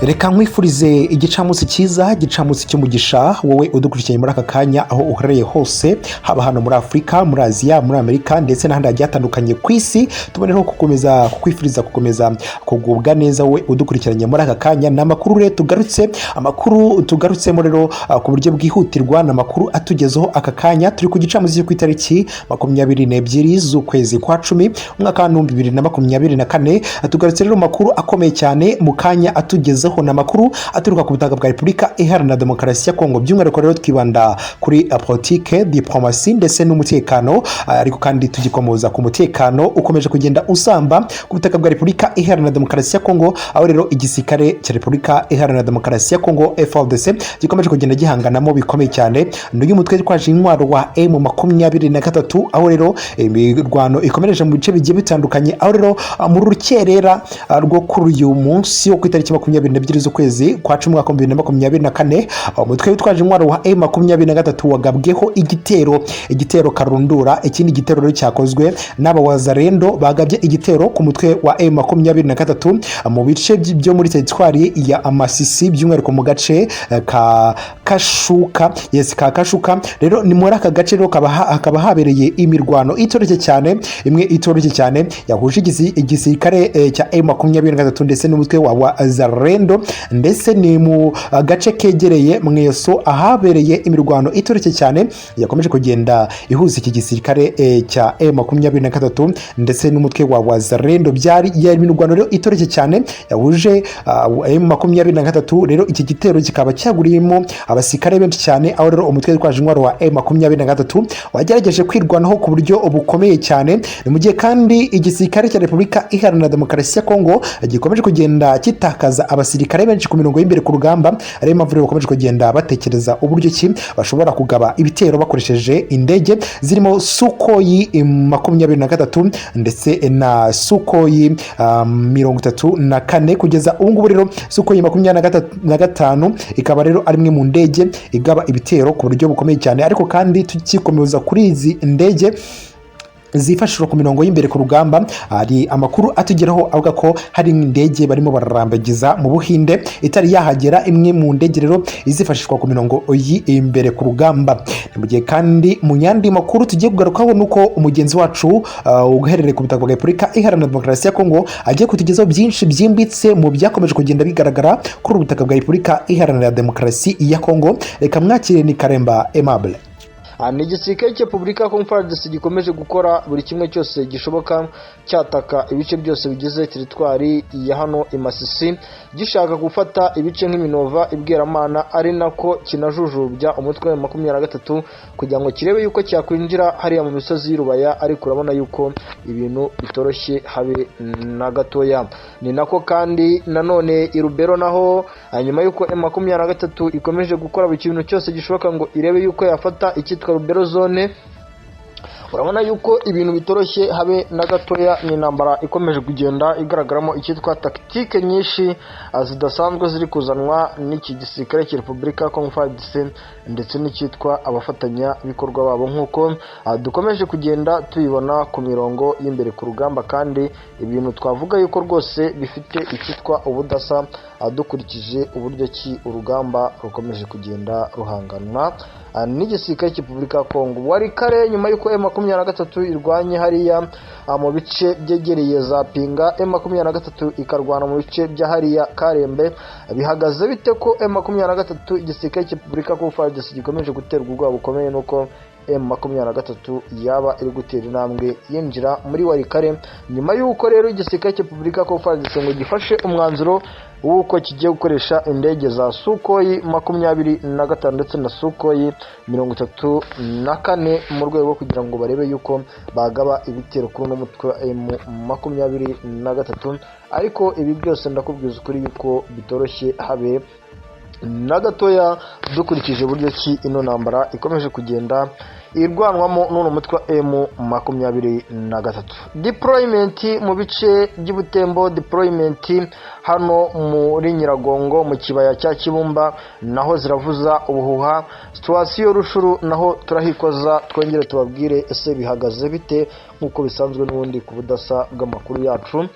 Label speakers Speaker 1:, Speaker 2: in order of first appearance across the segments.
Speaker 1: reka nkwifurize igicamunsi cyiza, igicamunsi cy'umugisha wowe udukurikiranye muri aka kanya aho uherereye hose, haba hano muri Afurika, muri Aziya, muri Amerika ndetse n'ahandi hagiye hatandukanye ku isi. Tubonereho kukwifuriza gukomeza kugubwa neza wowe udukurikiranye muri aka kanya. Ni amakuru tugarutsemo rero ku buryo bwihutirwa, ni amakuru atugezeho aka kanya. Turi ku gicamunsi ku itariki 22 z'ukwezi kwa 10 umwaka wa 2024. Tugarutse rero makuru akomeye cyane mu kanya atugezeho, na makuru aturuka ku butaka bwa Repubulika Iharanira Demokarasi ya Kongo. By'umwihariko rero twibanda kuri politike, diplomasi ndetse n'umutekano, ariko kandi tugikomoza ku mutekano ukomeje kugenda usamba ku butaka bwa Repubulika Iharanira Demokarasi ya Kongo, aho rero igisirikare cya Repubulika Iharanira Demokarasi ya Kongo FARDC gikomeje kugenda gihanganamo bikomeye cyane n'uyu mutwe twaje intwaro wa M23, aho rero imirwano ikomereje mu bice bigiye bitandukanye, aho rero muri rukerera rwo kuri uyu munsi wo ku itariki 22 z'ukwezi kwa 10 umwaka 2024, umutwe witwaje intwaro wa M23 wagabweho igitero karundura. Ikindi gitero rero cyakozwe n'aba wazarendo bagabye igitero ku mutwe wa M23 mu bice byo muri teritwari ya Amasisi, by'umwihariko mu gace ka Kashuka. Rero ni muri aka gace rero hakaba habereye imirwano itoroshye cyane yahuje igisirikare cya M23 ndetse n'umutwe wa wazarendo, ndetse ni mu gace kegereye Mweso ahabereye imirwano itoroshye cyane yakomeje kugenda ihuza iki gisirikare cya M23 ndetse n'umutwe wa wazarendo. Byari imirwano rero itoroshye cyane yahuje M23. Rero iki gitero kikaba cyaguriyemo abasirikare benshi cyane, aho rero umutwe witwaje intwaro wa M23 wagerageje kwirwanaho ku buryo bukomeye cyane. Ni mu gihe kandi igisirikare cya Repubulika Iharanira Demokarasi ya Kongo gikomeje kugenda kitakaza abasirikare benshi ku mirongo y'imbere ku rugamba. Ariyo mpamvu rero bakomeje kugenda batekereza uburyo ki bashobora kugaba ibitero bakoresheje indege zirimo Sukhoi 23 ndetse na Sukhoi 34. Kugeza ubu ngubu rero Sukhoi 25 ikaba rero ari imwe mu ndege igaba ibitero ku buryo bukomeye cyane, ariko kandi tukikomeza kuri izi ndege zifashishwa ku mirongo y'imbere ku rugamba. Hari amakuru atugeraho avuga ko hari indege barimo bararambagiza mu Buhinde itari yahagera, imwe mu ndege rero izifashishwa ku mirongo y'imbere ku rugamba. Mu gihe kandi mu yandi makuru tugiye kugarukaho nuko umugenzi wacu uherereye ku butaka bwa Repubulika Iharanira Demokarasi ya Kongo agiye kutugezaho byinshi byimbitse mu byakomeje kugenda bigaragara kuri ubutaka bwa Repubulika Iharanira Demokarasi ya Kongo. Reka mwakire ni Karemba Aimable.
Speaker 2: Ni igisirikare cya Repubulika ya Kongo FARDC gikomeje gukora buri kimwe cyose gishoboka cyataka ibice byose bigize teritwari ya hano Imasisi, gishaka gufata ibice nk'iminova ibweramana, ari nako kinajujubya umutwe wa 23 kugira ngo kirebe yuko cyakwinjira hariya mu misozi y'Irubaya, ariko urabona yuko ibintu bitoroshye habe na gatoya. Ni nako kandi nanone Irubero naho nyuma yuko M23 ikomeje gukora buri kintu cyose gishoboka ngo irebe yuko yafata icyitwa Rubero zone, urabona yuko ibintu bitoroshye habe na gatoya. Ni intambara ikomeje kugenda igaragaramo icyitwa tactique nyinshi zidasanzwe ziri kuzanwa n'iki gisirikare cya Repubulika ya Kongo FARDC ndetse n'icyitwa abafatanya bikorwa babo, nk'uko dukomeje kugenda tubibona ku mirongo y'imbere ku rugamba. kandi ibintu twavuga yuko rwose bifite icyitwa ubudasa dukurikije uburyo ki urugamba rukomeje kugenda ruhanganwa n'igisirikare cya Repubulika ya Kongo. Wari kare nyuma yuko M23 irwanye hariya mu bice byegereye za Pinga, M23 ikarwana mu bice bya hariya Karembe. Bihagaze bite ko M23 igisirikare cya Repubulika ya Kongo FARDC gikomeje guterwa ubwoba bukomeye nuko M23 yaba iri gutera intambwe yinjira muri Warikare, nyuma y'uko rero igisirikare cya Repubulika ya Kongo FARDC ngo gifashe umwanzuro w'uko kigiye gukoresha indege za Sukhoi 25 ndetse na Sukhoi 34 mu rwego kugira ngo barebe yuko bagaba ibitero kuri uno mutwe wa M23. Ariko ibi byose ndakubwiza ukuri yuko bitoroshye habe na gatoya, dukurikije uburyo ki ino ntambara ikomeje kugenda irwanwamo n'uno mutwe wa M23. Deployment mu bice by'Ubutembo, deployment hano muri Nyiragongo mu kibaya cya Kibumba naho ziravuza ubuhuha. Situation Rushuru naho turahikoza, twongere tubabwire ese bihagaze bite nk'uko bisanzwe n'ubundi ku budasa bw'amakuru yacu.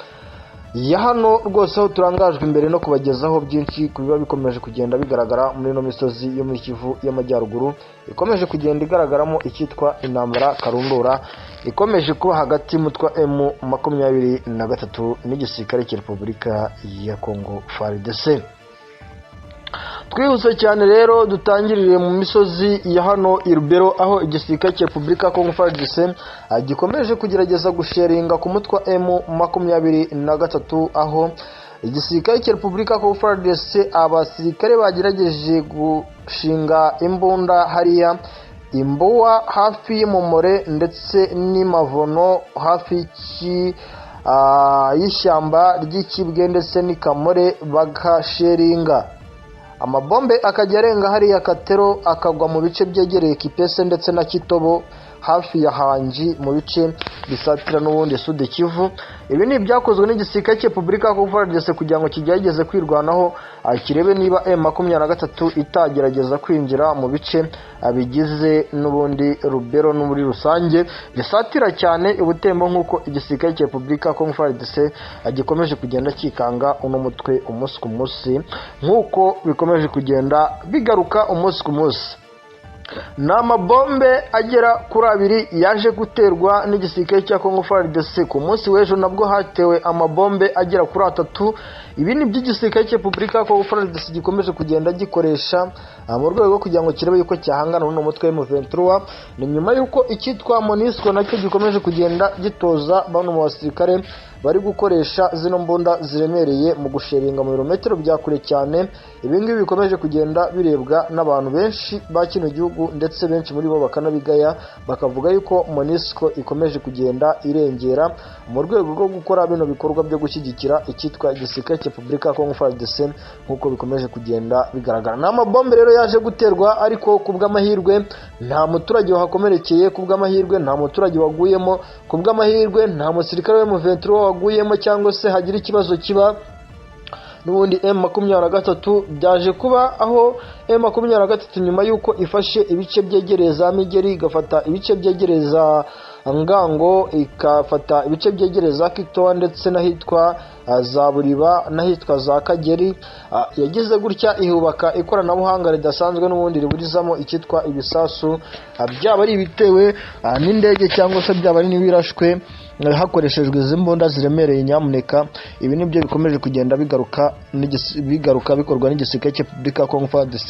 Speaker 2: ya hano rwose, aho turangajwe imbere no kubagezaho byinshi ku biba bikomeje kugenda bigaragara muri ino misozi yo muri Kivu y'Amajyaruguru, ikomeje kugenda igaragaramo icyitwa intambara karundura ikomeje kuba hagati y'umutwe wa M23 n'igisirikare cya Repubulika ya Congo FARDC. Twihuse cyane rero dutangirire mu misozi ya hano Irubero, aho igisirikare cya Repubulika ya Congo FARDC gikomeje kugerageza gusheringa ku mutwe wa M23, aho igisirikare cya Repubulika ya Congo FARDC abasirikare bagerageje gushinga imbunda hariya Imbowa hafi y'Umumore ndetse n'Imavono hafi y'ishyamba ry'Ikibwe ndetse n'Ikamore, bagasheringa amabombe akajya arenga hariya Katero akagwa mu bice byegereye Kipese ndetse na Kitobo hafi ya Hangi mu bice bisatira n'ubundi Sud Kivu. Ibi ni ibyakozwe n'igisirikare cya Repubulika ya Congo FARDC kugira ngo kigerageze kwirwanaho kirebe niba M23 itagerageza kwinjira mu bice bigize n'ubundi Rubero no muri rusange bisatira cyane ubutembo, nk'uko igisirikare cya Repubulika ya Congo FARDC gikomeje kugenda kikanga uno mutwe umunsi ku munsi, nk'uko bikomeje kugenda bigaruka umunsi ku munsi. Ni amabombe agera kuri 2 yaje guterwa n'igisirikare cya Congo FARDC. Ku munsi w'ejo nabwo hatewe amabombe agera kuri 3. Ibi ni by'igisirikare cya Repubulika ya Congo FARDC gikomeje kugenda gikoresha mu rwego rwo kugira ngo kirebe yuko cyahangana n'uno mutwe wa M23. Ni nyuma yuko icyitwa MONUSCO nacyo gikomeje kugenda gitoza bano mu basirikare bari gukoresha zino mbunda ziremereye mu gusheringa mu birometero bya kure cyane. Ibi ngibi bikomeje kugenda birebwa n'abantu benshi ba kino gihugu, ndetse benshi muri bo bakanabigaya, bakavuga yuko MONUSCO ikomeje kugenda irengera mu rwego rwo gukora bino bikorwa byo gushyigikira icyitwa igisirikare cya Repubulika ya Congo FARDC, nk'uko bikomeje kugenda bigaragara. Ni amabombe rero yaje guterwa, ariko ku bw'amahirwe nta muturage wahakomerekeye, ku bw'amahirwe nta muturage waguyemo, ku bw'amahirwe nta musirikare wa M23 waguyemo cyangwa se hagira ikibazo kiba. N'ubundi M23 byaje kuba aho M23 nyuma yuko ifashe ibice byegereye za Migeri, igafata ibice byegereye za Ngango, ikafata ibice byegereye za Kitowa ndetse n'ahitwa za Buriba n'ahitwa za Kageri, yagize gutya ihubaka ikoranabuhanga ridasanzwe n'ubundi riburizamo icyitwa ibisasu, byaba ari ibitewe n'indege cyangwa se byaba ari n'ibirashwe hakoreshejwe izi mbunda ziremereye. Nyamuneka ibi nibyo bikomeje kugenda bigaruka bikorwa n'igisirikare cya Repubulika ya Congo FARDC,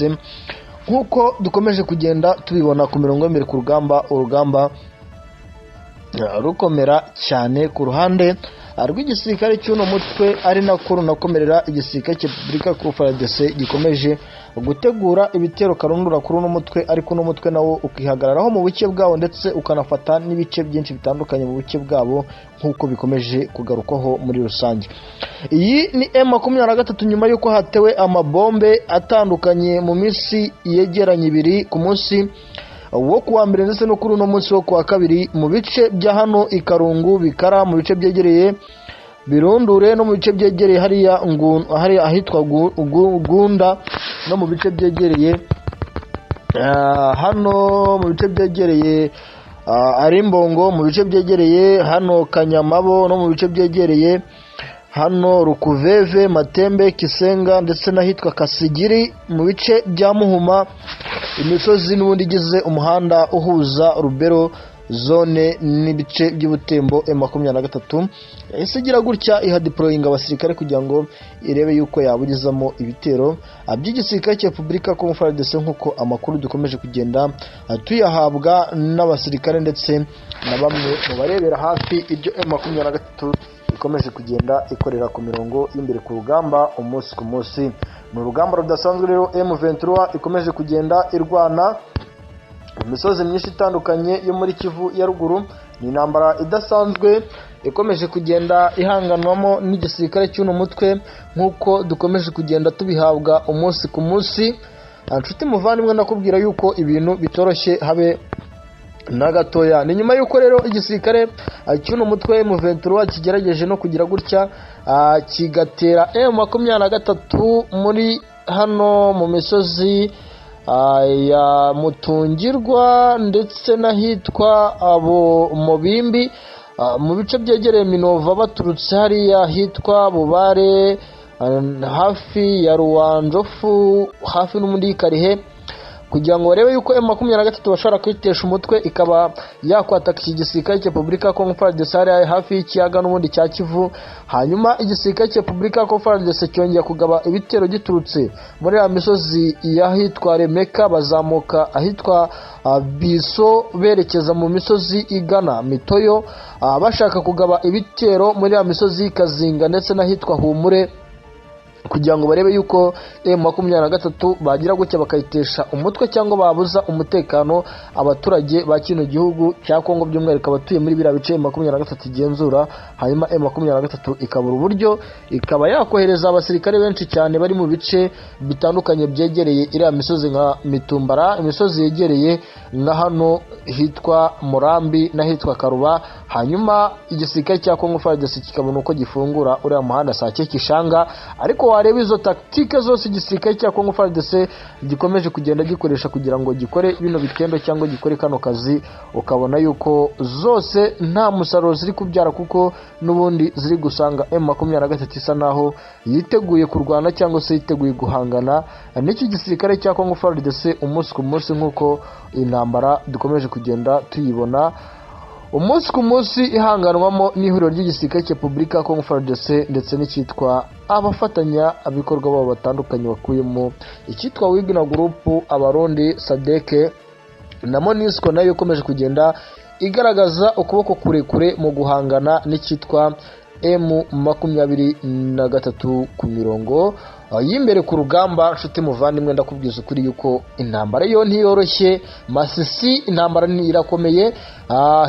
Speaker 2: nk'uko dukomeje kugenda tubibona ku mirongo y'imbere ku rugamba, urugamba rukomera cyane ku ruhande rw'igisirikare cy'uno mutwe, ari nako runakomerera igisirikare cya Repubulika ya Congo FARDC gikomeje gutegura ibitero karundura kuri uno mutwe, ariko uno mutwe nawo ukihagararaho mu buke bwawo ndetse ukanafata n'ibice byinshi bitandukanye mu buke bwabo, nk'uko bikomeje kugarukwaho muri rusange. Iyi ni M23 nyuma y'uko hatewe amabombe atandukanye mu minsi yegeranye 2 ku munsi wo kuwa mbere ndetse no kuri uno munsi wo kuwa kabiri mu bice bya hano Ikarungu, Bikara, mu bice byegereye Birundure no mu bice byegereye hariya ahitwa Gunda, no mu bice byegereye hano mu bice byegereye Arimbongo, mu bice byegereye hano Kanyamabo, no mu bice byegereye hano Rukuveve, Matembe, Kisenga ndetse n'ahitwa Kasigiri, mu bice bya Muhuma, imisozi n'ubundi igize umuhanda uhuza Rubero zone n'ibice by'ubutembo. M23 yahise igira gutya iha deploying abasirikare kugira ngo irebe yuko yabugizamo ibitero by'igisirikare cya Repubulika ya Congo FARDC, nk'uko amakuru dukomeje kugenda tuyahabwa n'abasirikare ndetse na bamwe mu barebera hafi ibyo M23 ikomeje kugenda ikorera ku mirongo y'imbere ku rugamba umunsi ku munsi. Ni urugamba rudasanzwe rero M23 ikomeje kugenda irwana mu misozi myinshi itandukanye yo muri Kivu ya ruguru. Ni intambara idasanzwe ikomeje kugenda ihanganwamo n'igisirikare cy'uno mutwe, nk'uko dukomeje kugenda tubihabwa umunsi ku munsi. Nshuti muvandimwe, ndakubwira yuko ibintu bitoroshye habe na gatoya. Ni nyuma yuko rero igisirikare cy'uno mutwe M23 kigerageje no kugira gutya kigatera M23 muri hano mu misozi ya Mutungirwa ndetse n'ahitwa abo Mubimbi, mu bice byegereye Minova baturutse hariya hitwa Bubare, hafi ya Ruwanjofu, hafi n'umundi Karihe, kugira ngo barebe yuko M23 bashobora kwitesha umutwe ikaba yakwataka iki gisirikare cya Repubulika ya Congo FARDC hafi y'ikiyaga n'ubundi cya Kivu. Hanyuma igisirikare cya Repubulika ya Congo FARDC cyongera kugaba ibitero giturutse muri ya misozi y'ahitwa Remeka bazamuka ahitwa Biso berekeza mu misozi igana Mitoyo, bashaka kugaba ibitero muri ya misozi Kazinga ndetse n'ahitwa Humure, kugira ngo barebe yuko M23 bagira gutya bakayitesha umutwe cyangwa babuza umutekano abaturage ba kino gihugu cya Kongo, by'umwihariko abatuye muri biriya bice M23 igenzura. Hanyuma M23 ikabura uburyo ikaba yakohereza abasirikare benshi cyane bari mu bice bitandukanye byegereye iriya misozi nka Mitumbara, imisozi yegereye nka hano hitwa Murambi n'ahitwa Karuba. Hanyuma igisirikare cya Kongo FARDC kikabona uko gifungura uriya muhanda Sake Kishanga. Ariko wareba izo taktike zose igisirikare cya Kongo FARDC gikomeje kugenda gikoresha kugira ngo gikore bino bitendo cyangwa gikore kano kazi, ukabona yuko zose nta musaruro ziri kubyara, kuko n'ubundi ziri gusanga M23 isa naho yiteguye kurwana cyangwa se yiteguye guhangana n'iki gisirikare cya Kongo FARDC umunsi ku munsi, nk'uko intambara dukomeje kugenda tuyibona umunsi ku munsi ihanganwamo n'ihuriro ry'igisirikare cya Repubulika ya Congo FARDC ndetse n'icyitwa abafatanya abikorwa babo batandukanye bakuyemo icyitwa Wigna Group, Abarundi, Sadeke na Monisco nayo ikomeje kugenda igaragaza ukuboko kurekure mu guhangana n'icyitwa M23 ku mirongo y'imbere ku rugamba. Nshuti muvandimwe, ndakubwiza ukuri yuko intambara yo ntiyoroshye. Masisi intambara irakomeye,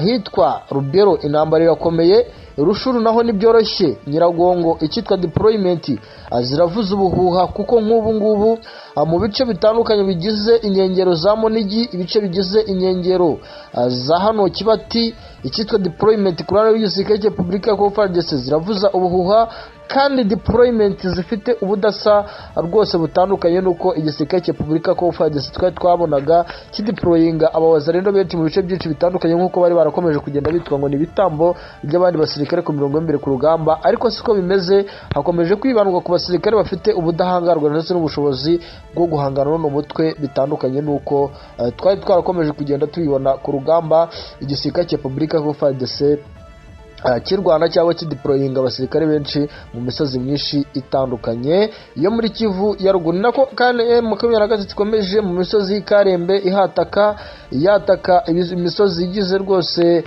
Speaker 2: hitwa Rubero intambara irakomeye, Rushuru naho nibyoroshye, Nyiragongo icyitwa deployment ziravuza ubuhuha, kuko nk'ubu ngubu mu bice bitandukanye bigize inkengero za Monigi, ibice bigize inkengero za hano Kibati, icyitwa deployment ku ruhande rw'igisirikare cya Repubulika ya Congo FARDC ziravuza ubuhuha, kandi deployment zifite ubudasa rwose butandukanye nuko igisirikare cya Repubulika ya Congo FARDC twari twabonaga kideployinga abawazarendo benshi mu bice byinshi bitandukanye, nk'uko bari barakomeje kugenda bitwa ngo ni ibitambo by'abandi basirikare ku mirongo y'imbere ku rugamba. Ariko siko bimeze, hakomeje kwibandwa ku basirikare bafite ubudahangarwa ndetse n'ubushobozi bwo guhangana n'umutwe bitandukanye nuko twari twarakomeje kugenda tubibona ku rugamba. Igisirikare cya Repubulika ya Congo FARDC kirwana cyangwa kideployinga abasirikare benshi mu misozi myinshi itandukanye yo muri Kivu ya ruguru. Nako kandi M23 ikomeje mu misozi Karembe yataka imisozi igize rwose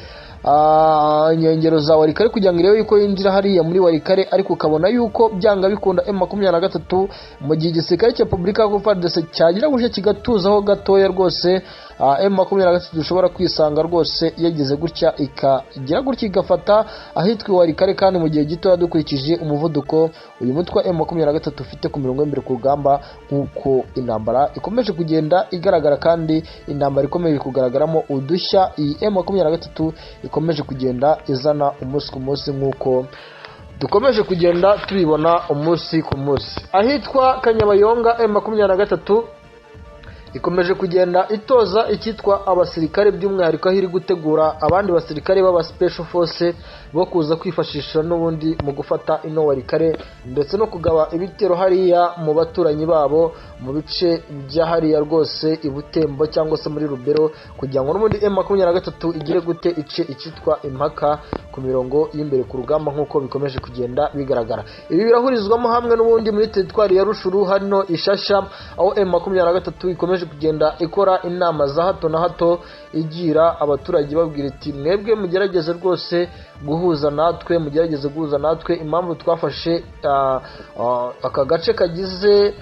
Speaker 2: inkengero za Warikare, kugira ngo irebe yuko yinjira hariya muri Warikare. Ariko ukabona yuko byanga bikunda M23 mu gihe igisirikare cya Repubulika ya Congo FARDC cyagira gutya kigatuzaho gatoya rwose, M23 dushobora kwisanga rwose yageze gutya ikagira gutya igafata ahitwa Warikare, kandi mu gihe gito dukurikije umuvuduko uyu mutwe M23 ufite ku mirongo y'imbere ku rugamba, nk'uko intambara ikomeje kugenda igaragara kandi intambara ikomeje kugaragaramo udushya. Iyi M23 ikomeje kugenda izana umunsi ku munsi, nk'uko dukomeje kugenda tubibona umunsi ku munsi. Ahitwa Kanyabayonga M23 ikomeje kugenda itoza icyitwa abasirikare, by'umwihariko aho iri gutegura abandi basirikare b'aba special force bo kuza kwifashisha n'ubundi mu gufata ino Warikare ndetse no kugaba ibitero hariya mu baturanyi babo mu bice bya hariya rwose Ibutembo cyangwa se muri Rubero, kugira ngo n'ubundi M23 igire gute ice icyitwa impaka ku mirongo y'imbere ku rugamba, nk'uko bikomeje kugenda bigaragara. Ibi birahurizwamo hamwe n'ubundi muri teritwari ya Rushuru hano Ishasha, aho M23 ikomeje kugenda ikora inama za hato na hato igira abaturage babwira iti mwebwe mugerageze rwose guhuza natwe, impamvu twafashe aka gace kagize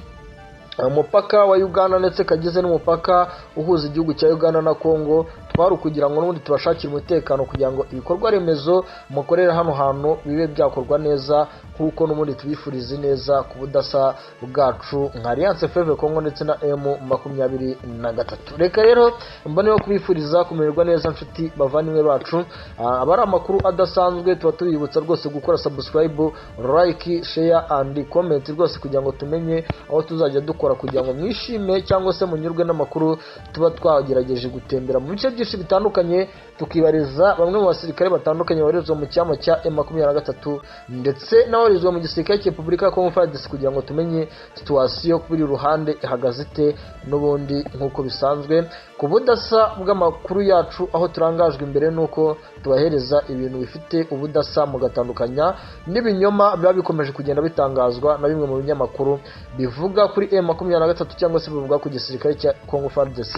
Speaker 2: umupaka wa Uganda ndetse kagize n'umupaka uhuza igihugu cya Uganda na Kongo, twari kugira ngo n'ubundi tubashakire umutekano, kugira ngo ibikorwa remezo mukorera hano hantu bibe byakorwa neza, nk'uko n'ubundi tubifurize neza ku budasa bwacu nka Alliance Fleuve Congo ndetse na M23. Reka rero mboneho kubifuriza kumererwa neza nshuti bavandimwe bacu. Abari amakuru adasanzwe tuba tubibutsa rwose gukora subscribe, like, share and comment rwose, kugira ngo tumenye aho tuzajya dukora dukora kugira ngo mwishime cyangwa se munyurwe n'amakuru tuba twagerageje gutembera mu bice byinshi bitandukanye, tukibariza bamwe mu basirikare batandukanye babarizwa mu cyama cya M23 ndetse n'ababarizwa mu gisirikare cya Repubulika ya Congo FARDC kugira ngo tumenye situasiyo kuri ruhande ihagaze ite, n'ubundi nk'uko bisanzwe ku budasa bw'amakuru yacu aho turangajwe imbere n'uko tubahereza ibintu bifite ubudasa mugatandukanya n'ibinyoma biba bikomeje kugenda bitangazwa na bimwe mu binyamakuru bivuga kuri M23 cyangwa se bivuga ku gisirikare cya Congo FARDC.